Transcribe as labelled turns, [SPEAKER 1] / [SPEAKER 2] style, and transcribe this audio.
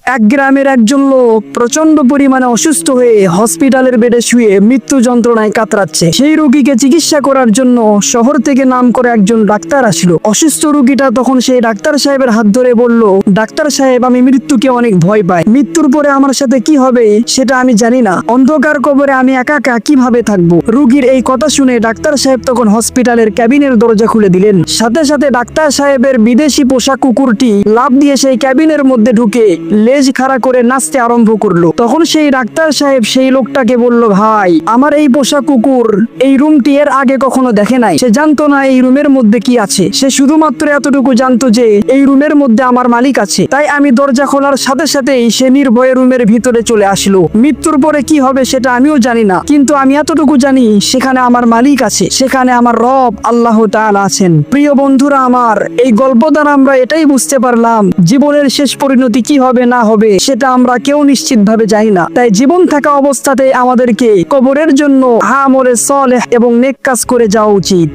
[SPEAKER 1] এক গ্রামের একজন লোক প্রচন্ড পরিমাণে অসুস্থ হয়ে হসপিটালের বেডে শুয়ে মৃত্যু যন্ত্রণায় কাতরাচ্ছে। সেই রোগীকে চিকিৎসা করার জন্য শহর থেকে নাম করে একজন ডাক্তার আসলো। অসুস্থ রোগীটা তখন সেই ডাক্তার সাহেবের হাত ধরে বলল, ডাক্তার সাহেব, আমি মৃত্যুকে অনেক ভয় পাই। মৃত্যুর পরে আমার সাথে কি হবে সেটা আমি জানি না। অন্ধকার কবরে আমি একা একা কিভাবে থাকবো। রোগীর এই কথা শুনে ডাক্তার সাহেব তখন হসপিটালের ক্যাবিনের দরজা খুলে দিলেন। সাথে সাথে ডাক্তার সাহেবের বিদেশি পোষা কুকুরটি লাফ দিয়ে সেই ক্যাবিনের মধ্যে ঢুকে লেজ খাড়া করে নাচতে আরম্ভ করলো। তখন সেই ডাক্তার সাহেব সেই লোকটাকে বলল, ভাই, আমার এই পোষা কুকুর এই রুমটি এর আগে কখনো দেখে নাই। সে জানতো না এই রুমের মধ্যে কি আছে। সে শুধুমাত্র এতটুকু জানতো যে এই রুমের মধ্যে আমার মালিক আছে। তাই আমি দরজা খোলার সাথে সাথেই সে নির্ভয়ে রুমের ভিতরে চলে আসলো। মৃত্যুর পরে কি হবে সেটা আমিও জানি না, কিন্তু আমি এতটুকু জানি সেখানে আমার মালিক আছে, সেখানে আমার রব আল্লাহ তাআলা আছেন। প্রিয় বন্ধুরা আমার, এই গল্প দ্বারা আমরা এটাই বুঝতে পারলাম, জীবনের শেষ পরিণতি কি হবে না হবে সেটা আমরা কেউ নিশ্চিত ভাবে জানি না। তাই জীবন থাকা অবস্থাতে আমাদেরকে কবরের জন্য আমলে সালেহ এবং নেক কাজ করে যাওয়া উচিত।